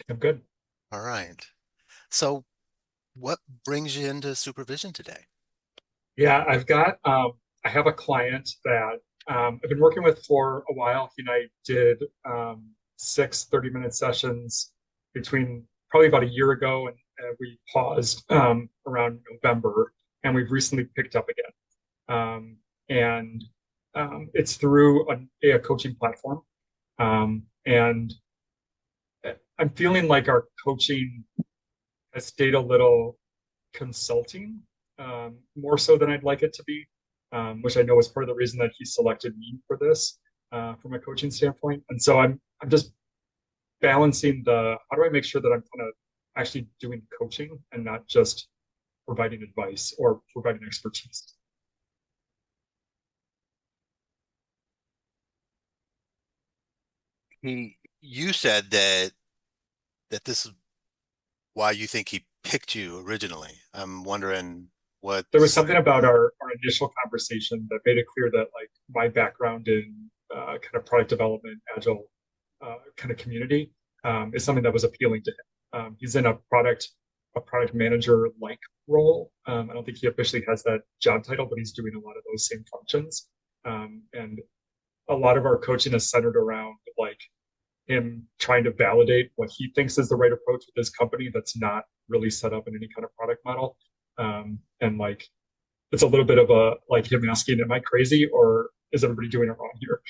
I'm good. All right. So what brings you into supervision today? Yeah, I have a client that I've been working with for a while. He and I did 6 30-minute sessions between probably about a year ago, and we paused around November, and we've recently picked up again. And It's through a coaching platform. And I'm feeling like our coaching has stayed a little consulting, more so than I'd like it to be, which I know is part of the reason that he selected me for this, from a coaching standpoint. And so I'm just balancing the how do I make sure that I'm kind of actually doing coaching and not just providing advice or providing expertise. You said that this is why you think he picked you originally. I'm wondering There was what's something about our initial conversation that made it clear that like my background in kind of product development, agile kind of community is something that was appealing to him. He's in a product manager like role. I don't think he officially has that job title, but he's doing a lot of those same functions. And a lot of our coaching is centered around like him trying to validate what he thinks is the right approach with his company that's not really set up in any kind of product model. And like it's a little bit of a like him asking, "Am I crazy or is everybody doing it wrong here?"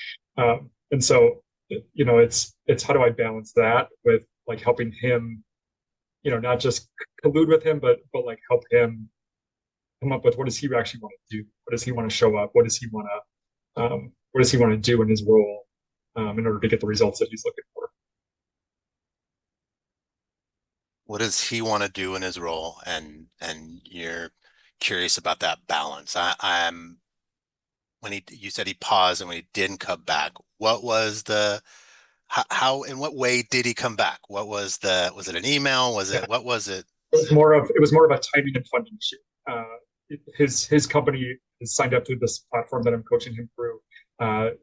And so, it's how do I balance that with like helping him, not just collude with him, but like help him come up with what does he actually want to do? What does he want to show up? What does he want to do in his role, in order to get the results that he's looking for? what does he want to do in his role? And you're curious about that balance. I'm when he you said he paused and when he didn't come back, what was the how in what way did he come back? What was was it an email? Was Yeah, it what was it? it was more of a timing and funding issue. His company is signed up through this platform that I'm coaching him through.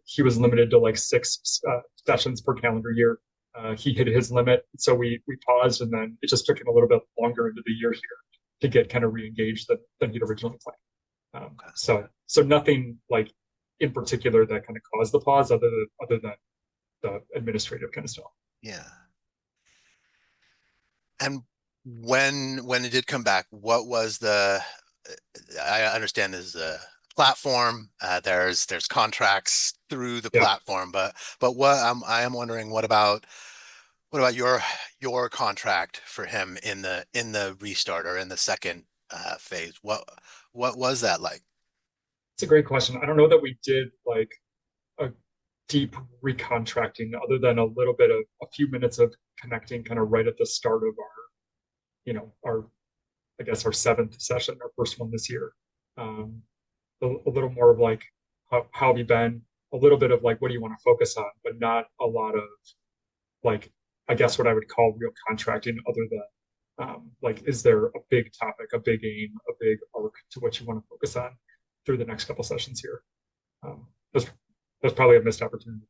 He was limited to like 6 sessions per calendar year. He hit his limit, so we paused, and then it just took him a little bit longer into the year here to get kind of re-engaged than he'd originally planned. So nothing like in particular that kind of caused the pause, other than the administrative kind of stuff. Yeah. And when it did come back, what was I understand there's a platform, there's contracts through the Yeah. platform, but I am wondering what about your contract for him in the restart or in the second phase? What was that like? It's a great question. I don't know that we did like a deep recontracting other than a little bit of a few minutes of connecting kind of right at the start of our I guess our seventh session, our first one this year. Um, a little more of like how have you been? A little bit of like what do you want to focus on, but not a lot of like I guess what I would call real contracting other than like is there a big topic, a big aim, a big arc to what you want to focus on through the next couple sessions here. Um, that's that's probably a missed opportunity.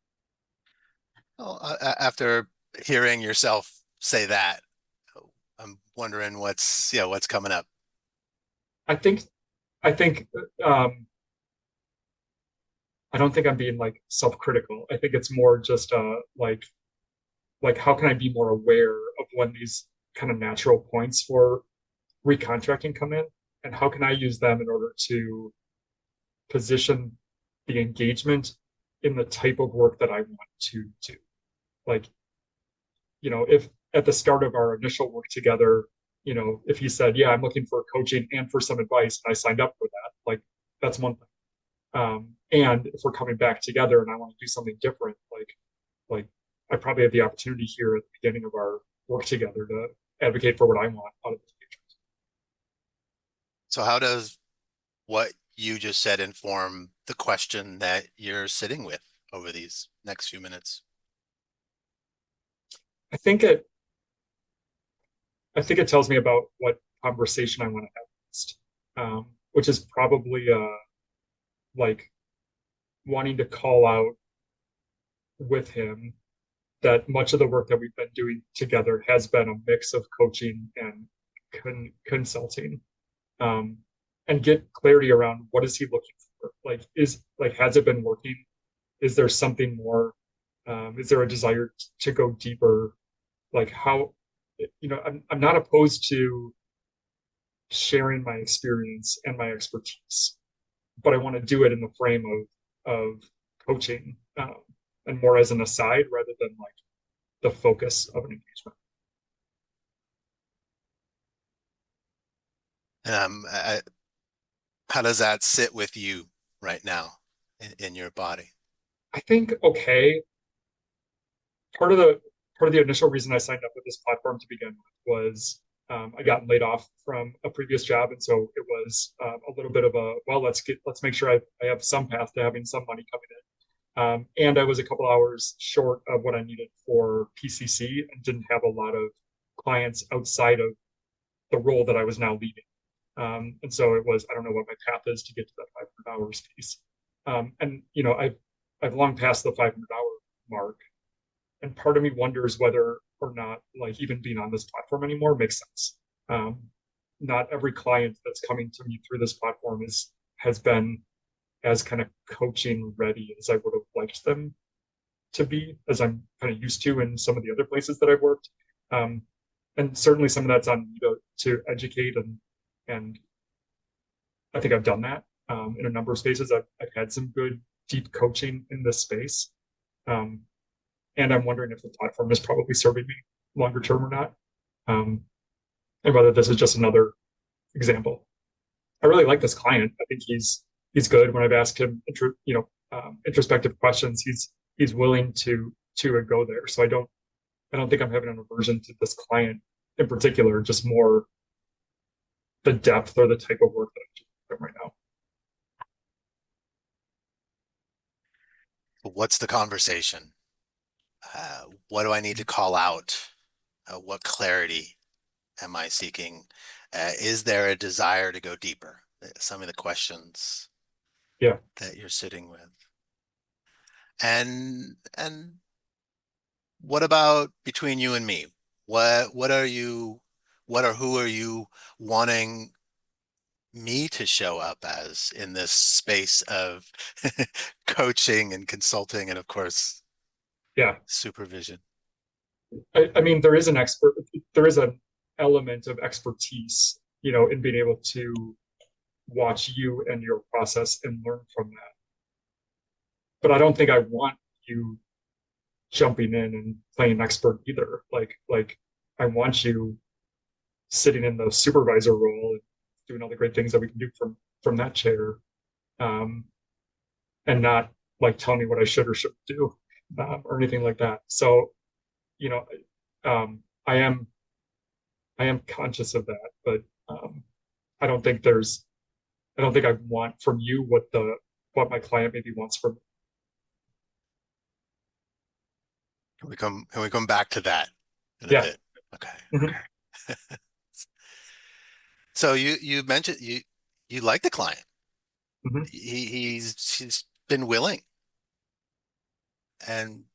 Well, after hearing yourself say that, I'm wondering what's coming up. I think I think um, I don't think I'm being like self-critical. I think it's more just like how can I be more aware of when these kind of natural points for recontracting come in, and how can I use them in order to position the engagement in the type of work that I want to do. Like, if at the start of our initial work together, if he said, "Yeah, I'm looking for coaching and for some advice," and I signed up for that, like that's one thing. And if we're coming back together and I want to do something different, like I probably have the opportunity here at the beginning of our work together to advocate for what I want out of this engagement. So how does what you just said inform the question that you're sitting with over these next few minutes? I think it I think it tells me about what conversation I want to have next, which is probably like wanting to call out with him that much of the work that we've been doing together has been a mix of coaching and consulting, um, and get clarity around what is he looking for. Has it been working? Is there something more? Is there a desire to go deeper? Like how, I'm not opposed to sharing my experience and my expertise, but I want to do it in the frame of coaching, and more as an aside rather than like the focus of an engagement. I, how does that sit with you right now in your body? I think okay. Part of the part of the initial reason I signed up with this platform to begin with was I got laid off from a previous job, and so it was a little bit of a well, let's make sure I have some path to having some money coming in. And I was a couple hours short of what I needed for PCC and didn't have a lot of clients outside of the role that I was now leading. And so it was, I don't know what my path is to get to that 500 hours piece. And I've long passed the 500-hour mark, and part of me wonders whether or not like even being on this platform anymore makes sense. Um, Not every client that's coming to me through this platform has been as kind of coaching ready as I would have liked them to be, as I'm kind of used to in some of the other places that I've worked. Um, and certainly some of that's on me to educate, and I think I've done that in a number of spaces. I've had some good deep coaching in this space. Um, and I'm wondering if the platform is probably serving me longer term or not. Um, and whether this is just another example. I really like this client. I think he's good. When I've asked him introspective questions, he's willing to go there. So I don't think I'm having an aversion to this client in particular, just more the depth or the type of work that I'm doing right now. What's the conversation? What do I need to call out? What clarity am I seeking? Is there a desire to go deeper? Some of the questions Yeah. that you're sitting with. And what about between you and me? What are you, who are you wanting me to show up as in this space of coaching and consulting and of course Yeah. supervision? I mean, there is an element of expertise, in being able to watch you and your process and learn from that. But I don't think I want you jumping in and playing expert either. Like I want you sitting in the supervisor role and doing all the great things that we can do from that chair, um, and not like telling me what I should or shouldn't do, or anything like that. So, you know, um, I am I am conscious of that, but I don't think there's I don't think I want from you what my client maybe wants from me. Can we come back to that in a Yeah. bit? Okay. Mhm. So you mentioned you like the client. Mhm. He's been willing. And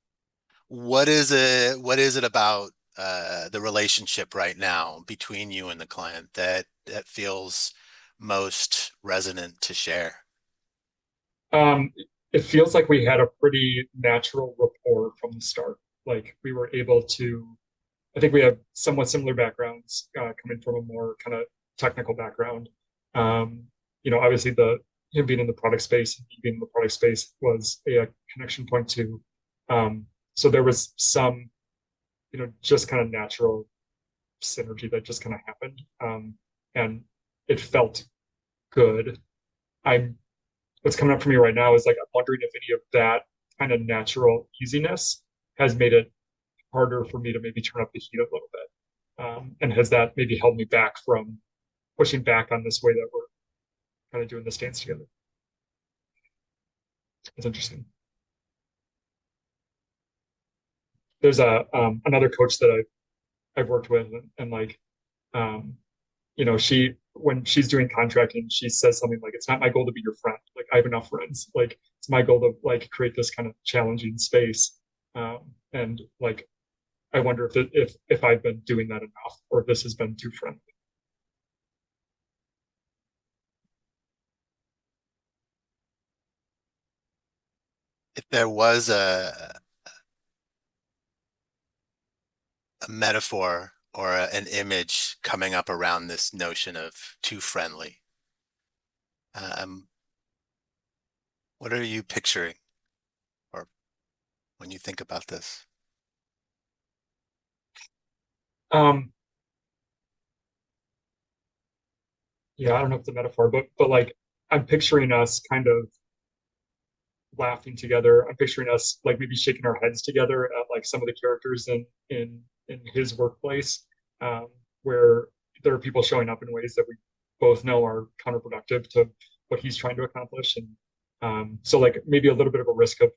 what is it about the relationship right now between you and the client that feels most resonant to share? Um, it feels like we had a pretty natural rapport from the start. Like we were able to, I think we have somewhat similar backgrounds, coming from a more kind of technical background. Um, Obviously the him being in the product space and me being in the product space was a connection point too. So there was some, just kind of natural synergy that just kind of happened. And it felt good. I'm What's coming up for me right now is like I'm wondering if any of that kind of natural easiness has made it harder for me to maybe turn up the heat a little bit. And has that maybe held me back from pushing back on this way that we're kind of doing this dance together? It's interesting. There's a another coach that I've worked with, and like, um, she when she's doing contracting, she says something like, "It's not my goal to be your friend. Like I have enough friends. Like it's my goal to like create this kind of challenging space." And like, I wonder if I've been doing that enough, or if this has been too friendly. If there was a metaphor or an image coming up around this notion of too friendly, um, what are you picturing, or when you think about this? Um, yeah, I don't know if it's a metaphor, but like I'm picturing us kind of laughing together. I'm picturing us like maybe shaking our heads together at like some of the characters in his workplace, um, where there are people showing up in ways that we both know are counterproductive to what he's trying to accomplish, and so like maybe a little bit of a risk of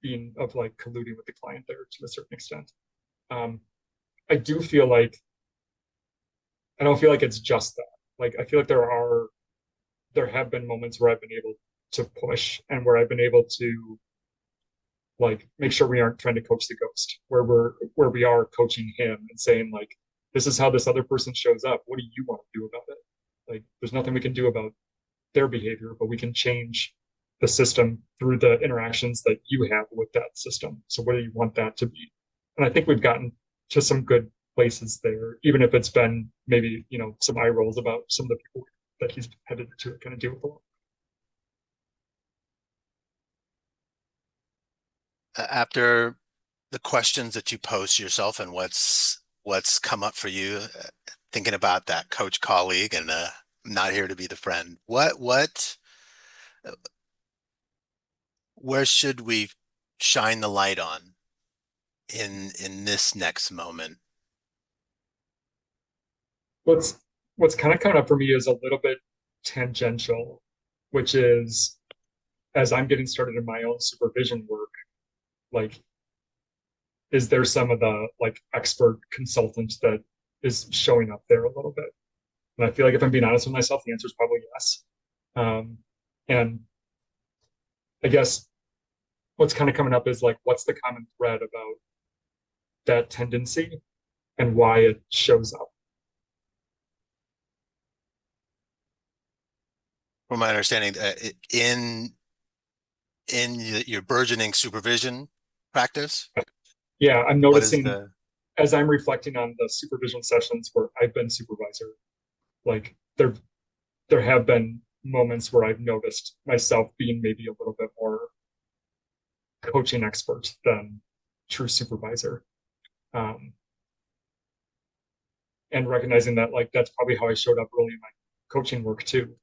being of like colluding with the client there to a certain extent. Um, I do feel like I don't feel like it's just that. Like I feel like there have been moments where I've been able to push and where I've been able to like make sure we aren't trying to coach the ghost, where we are coaching him and saying like, this is how this other person shows up. What do you want to do about it? Like, there's nothing we can do about their behavior, but we can change the system through the interactions that you have with that system. So what do you want that to be? And I think we've gotten to some good places there, even if it's been maybe, some eye rolls about some of the people that he's had to kind of deal with a lot. After the questions that you pose to yourself and what's come up for you, thinking about that coach colleague and I'm not here to be the friend. Where should we shine the light on in this next moment? What's what's kind of coming up for me is a little bit tangential, which is as I'm getting started in my own supervision work, like is there some of the like expert consultant that is showing up there a little bit? And I feel like if I'm being honest with myself, the answer is probably yes. Um, and I guess what's kind of coming up is like, what's the common thread about that tendency and why it shows up? From my understanding, in your burgeoning supervision practice, Yeah, I'm what is noticing the as I'm reflecting on the supervision sessions where I've been supervisor, like there have been moments where I've noticed myself being maybe a little bit more coaching expert than true supervisor. Um, and recognizing that like that's probably how I showed up early in my coaching work too.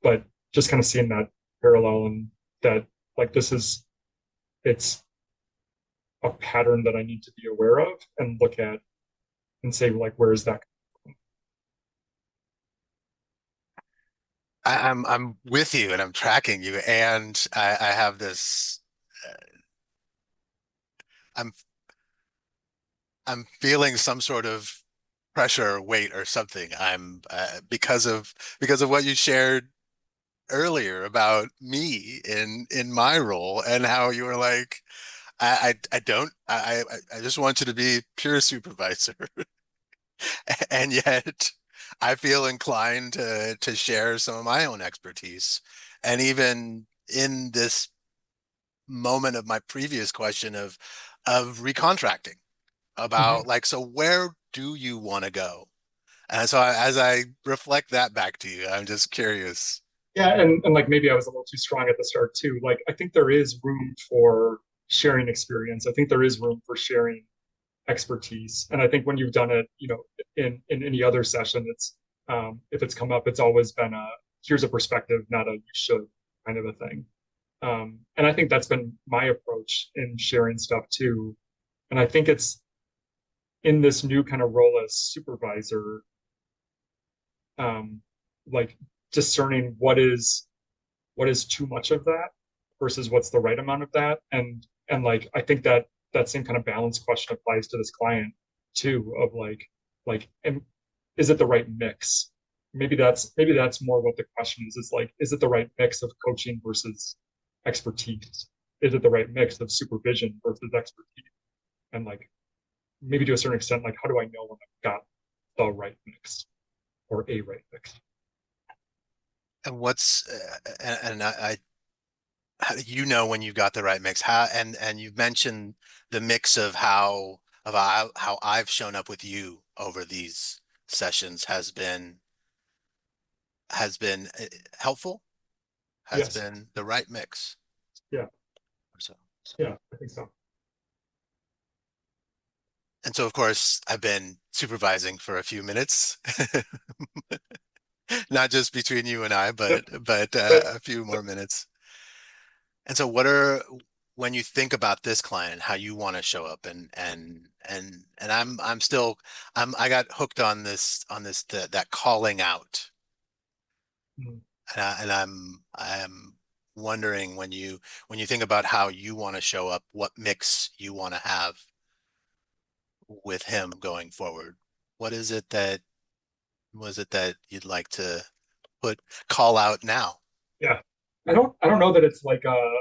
But just kind of seeing that parallel and that like it's a pattern that I need to be aware of and look at and say like where is that? I'm with you and I'm tracking you and I have this I'm I'm feeling some sort of pressure or weight or something. I'm because of what you shared earlier about me in my role and how you were like I don't I just want you to be pure supervisor and yet I feel inclined to share some of my own expertise and even in this moment of my previous question of recontracting Mhm. about like so where do you want to go? And so as I reflect that back to you, I'm just curious. Yeah, and like maybe I was a little too strong at the start too. Like I think there is room for sharing experience. I think there is room for sharing expertise. And I think when you've done it, in any other session, it's if it's come up, it's always been a here's a perspective, not a you should kind of a thing. And I think that's been my approach in sharing stuff too. And I think it's in this new kind of role as supervisor, um, like discerning what is too much of that versus what's the right amount of that. And like I think that that same kind of balance question applies to this client too, of like and is it the right mix? Maybe that's more what the question is. It's like, is it the right mix of coaching versus expertise? Is it the right mix of supervision versus expertise? And like maybe to a certain extent, like how do I know when I've got the right mix or a right mix? And how do you know when you've got the right mix? And you've mentioned the mix of how I've shown up with you over these sessions has been helpful, has Yes. been the right mix. Yeah. So, Yeah, I think so. and so of course I've been supervising for a few minutes, not just between you and I, Yep. but But a few more minutes. And so when you think about this client, how you want to show up and I got hooked on that calling out. mm, And I'm wondering when you think about how you want to show up, what mix you want to have with him going forward. What is it that was it that you'd like to put call out now? yeah, I don't know that it's like a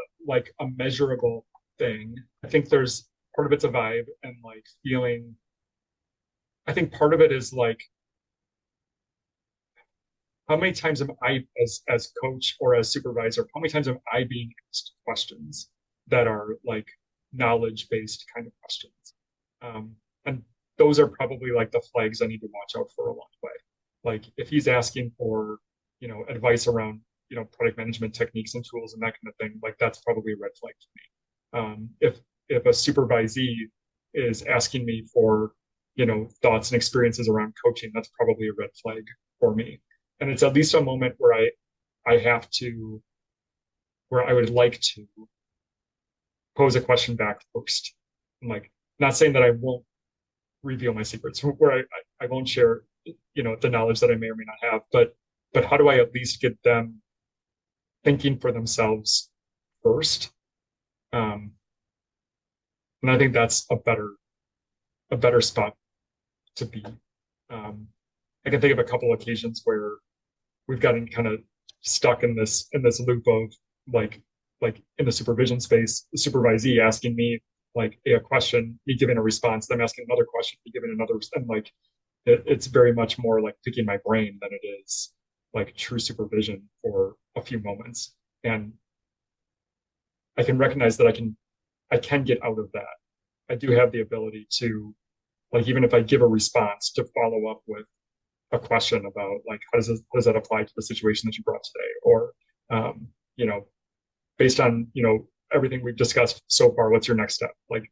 measurable thing. I think there's part of it's a vibe and like feeling. I think part of it is like how many times am I as coach or as supervisor, how many times am I being asked questions that are like knowledge based kind of questions? And those are probably like the flags I need to watch out for along the way. Like if he's asking for, advice around, product management techniques and tools and that kind of thing, like that's probably a red flag to me. If a supervisee is asking me for, thoughts and experiences around coaching, that's probably a red flag for me. And it's at least a moment where I have to where I would like to pose a question back first. I'm like not saying that I won't reveal my secrets, where I won't share, the knowledge that I may or may not have, but how do I at least get them thinking for themselves first? Um, and I think that's a better spot to be. Um, I can think of a couple occasions where we've gotten kind of stuck in this loop of like like in the supervision space, the supervisee asking me like a question, me giving a response, them asking another question, me giving another, and like it's very much more like picking my brain than it is like true supervision for a few moments. And I can recognize that I can get out of that. I do have the ability to like even if I give a response to follow up with a question about like how does that apply to the situation that you brought today, or um, you know based on everything we've discussed so far, what's your next step? Like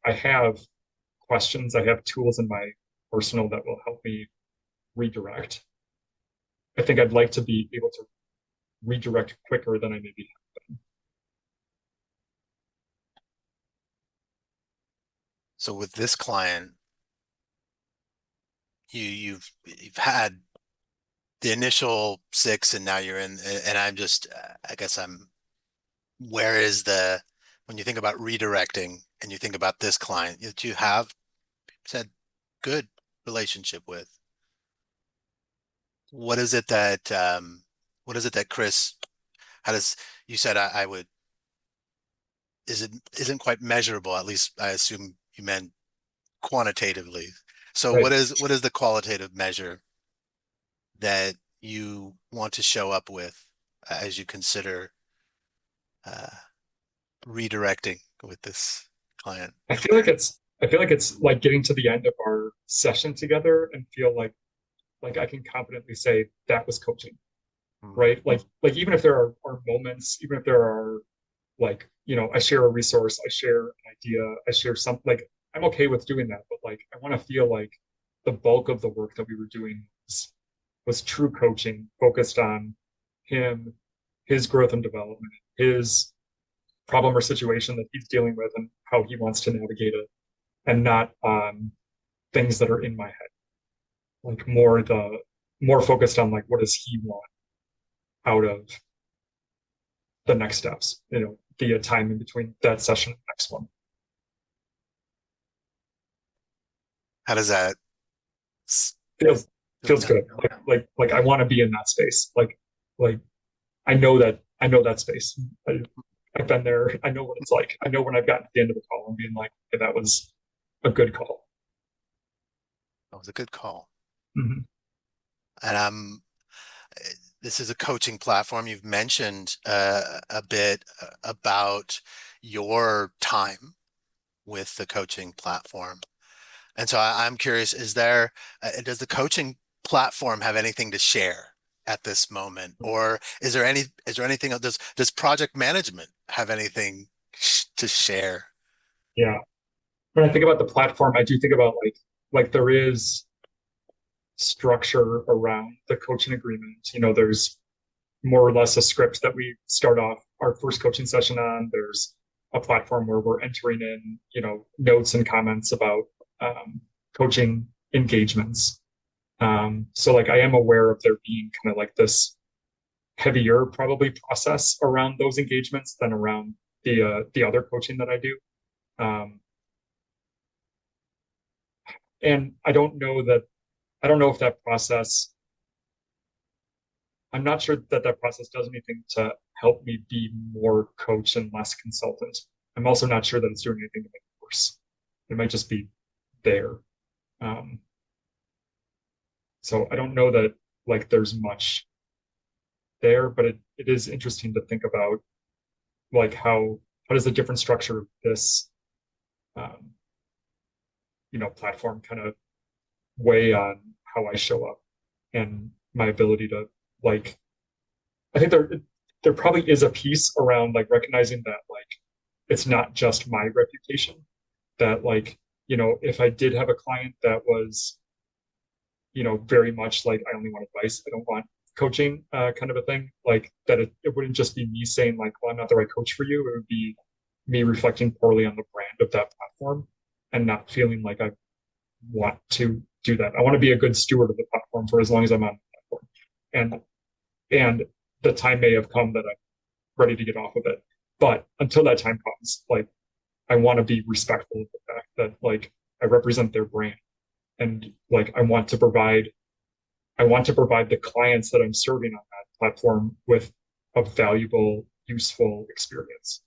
I have questions, I have tools in my arsenal that will help me redirect. I think I'd like to be able to redirect quicker than I maybe have. So with this client, you've had the initial six, and now you're in, and I guess where is when you think about redirecting and you think about this client that you have said good relationship with, what is it that Chris, how does, you said I would, isn't quite measurable, at least I assume you meant quantitatively. So Right. what is the qualitative measure that you want to show up with as you consider uh, redirecting with this client? I feel like it's like getting to the end of our session together and feel like I can confidently say that was coaching, Hmm. right? Like even if there are moments, even if there are like, I share a resource, I share an idea, I share something, like I'm okay with doing that, but like I want to feel like the bulk of the work that we were doing was true coaching focused on him, his growth and development, his problem or situation that he's dealing with and how he wants to navigate it, and not on things that are in my head. Like more focused on like what does he want out of the next steps, the time in between that session and the next one. How does that s- Feels feel? feels good. Like I want to be in that space. Like I know that space. I've been there. I know what it's like. I know when I've gotten to the end of the call and being like, okay, a good call. That was a good call. Mm-hmm. And this is a coaching platform. You've mentioned a bit about your time with the coaching platform. And so I'm curious, does the coaching platform have anything to share at this moment? Or is there anything, does project management have anything to share? Yeah. When I think about the platform, I do think about like there is structure around the coaching agreement. There's more or less a script that we start off our first coaching session on. There's a platform where we're entering in, notes and comments about coaching engagements. So like I am aware of there being kind of like this heavier probably process around those engagements than around the other coaching that I do. Um, and I don't know if that process, I'm not sure that that process does anything to help me be more coach and less consultant. I'm also not sure that it's doing anything to make it worse. It might just be there. Um, so I don't know that like there's much there, but it is interesting to think about like how does the different structure of this um, platform kind of weigh on how I show up and my ability to like I think there probably is a piece around like recognizing that like it's not just my reputation that like if I did have a client that was very much like I only want advice, I don't want coaching kind of a thing, like that it wouldn't just be me saying like, well, I'm not the right coach for you. It would be me reflecting poorly on the brand of that platform and not feeling like I want to do that. I want to be a good steward of the platform for as long as I'm on the platform. And the time may have come that I'm ready to get off of it. But until that time comes, like I want to be respectful of the fact that like I represent their brand and like I want to provide the clients that I'm serving on that platform with a valuable, useful experience.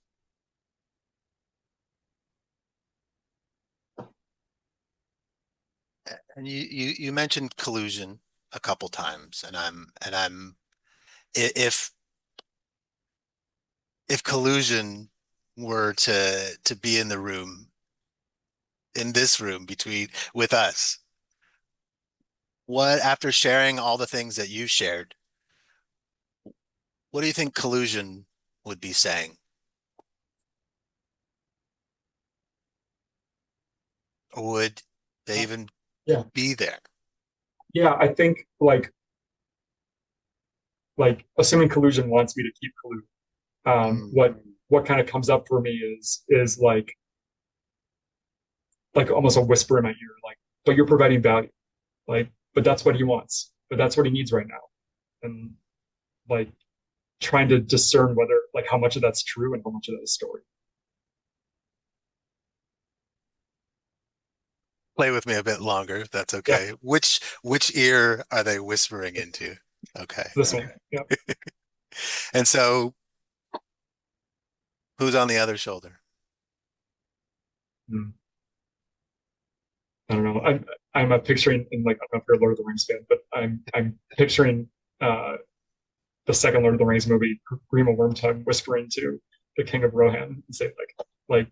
And you mentioned collusion a couple times, and if collusion were to be in the room, in this room between with us, what after sharing all the things that you shared, what do you think collusion would be saying? Or would they even Yeah. be there? Yeah, I think like assuming collusion wants me to keep colluding. Mm. What kind of comes up for me is like almost a whisper in my ear, like, but you're providing value. Like, but that's what he wants. But that's what he needs right now. And like trying to discern whether like how much of that's true and how much of that is story. Play with me a bit longer, if that's Yeah, okay. Which ear are they whispering into? Okay. this one. Yeah. And so who's on the other shoulder? Mm. I don't know. I'm picturing in like I don't know if you're a Lord of the Rings fan, but I'm picturing uh the second Lord of the Rings movie, Grima Wormtongue whispering to the King of Rohan and say like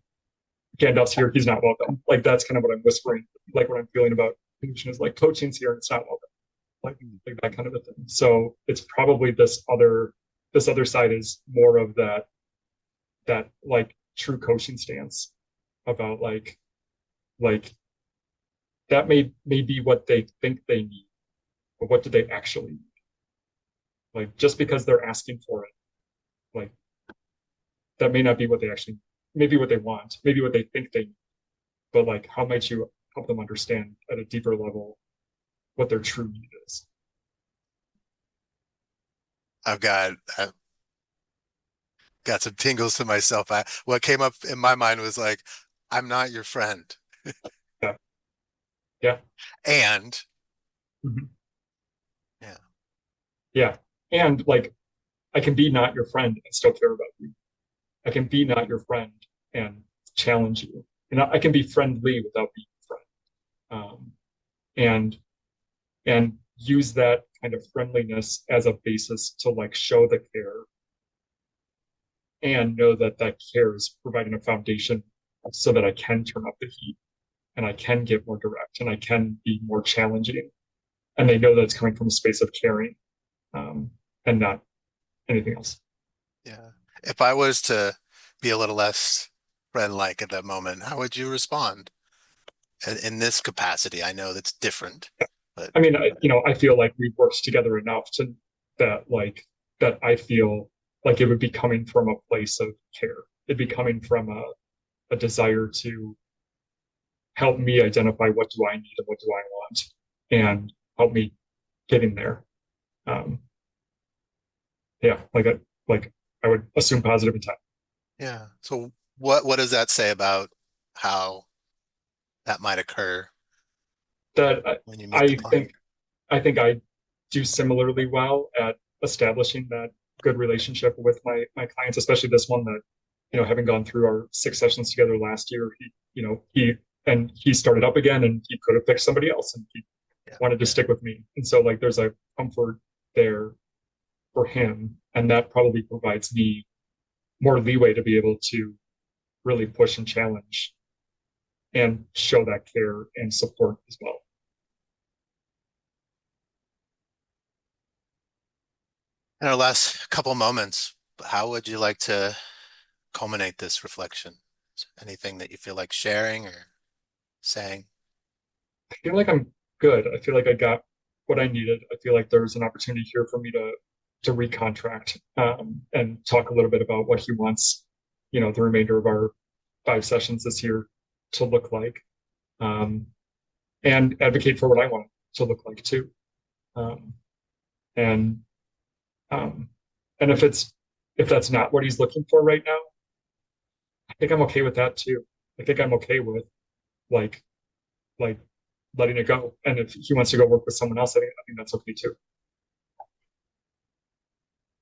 Gandalf's here, he's not welcome. Like that's kind of what I'm whispering, like what I'm feeling about pollution is like coaching's here and it's not welcome. Like that kind of a thing. So it's probably this other side is more of that like true coaching stance about like that may be what they think they need, but what do they actually need? Like just because they're asking for it, like that may not be what they actually maybe what they want, maybe what they think they need, but like how might you help them understand at a deeper level what their true need is? I've got some tingles to myself. What came up in my mind was like, I'm not your friend. Yeah. Yeah. And Mhm. yeah, Yeah. And like I can be not your friend and still care about you. I can be not your friend and challenge you. And I can be friendly without being and use that kind of friendliness as a basis to like show the care and know that that care is providing a foundation so that I can turn up the heat and I can get more direct and I can be more challenging. And they know that it's coming from a space of caring, and not anything else. Yeah. If I was to be a little less friend-like at that moment, how would you respond in this capacity? I know that's different, but I mean, I feel like we've worked together enough to that I feel like it would be coming from a place of care. It'd be coming from a desire to help me identify what do I need and what do I want, and help me getting there. Um, yeah, like I would assume positive intent. yeah. So what does that say about how that might occur That when you I, meet the I client? think I think I do similarly well at establishing that good relationship with my clients, especially this one that, having gone through our 6 sessions together last year, he started up again and he could have picked somebody else and he Yeah. wanted to stick with me. And so like there's a comfort there for him, and that probably provides me more leeway to be able to really push and challenge and show that care and support as well. In our last couple moments, how would you like to culminate this reflection? Is there anything that you feel like sharing or saying? I feel like I'm good. I feel like I got what I needed. I feel like there's an opportunity here for me to recontract, and talk a little bit about what he wants, the remainder of our 5 sessions this year to look like, um, and advocate for what I want it to look like too. Um, and um, and if that's not what he's looking for right now, I think I'm okay with that too. I think I'm okay with like like letting it go. And if he wants to go work with someone else, I think that's okay too.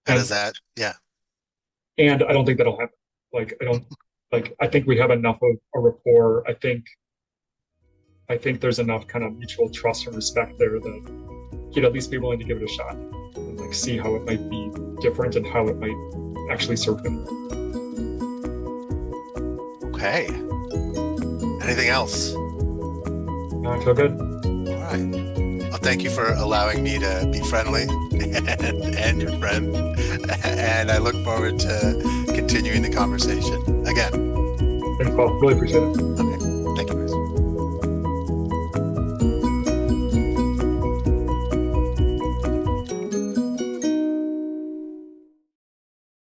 How does And that? Yeah. and I don't think that'll happen. Like I don't like I think we have enough of a rapport. I think there's enough kind of mutual trust and respect there that he'd at least be willing to give it a shot and like see how it might be different and how it might actually serve him. Okay. Anything else? I feel good. All right. Well, thank you for allowing me to be friendly and your friend. And I look forward to continuing the conversation again. Thanks, Paul. Really appreciate it.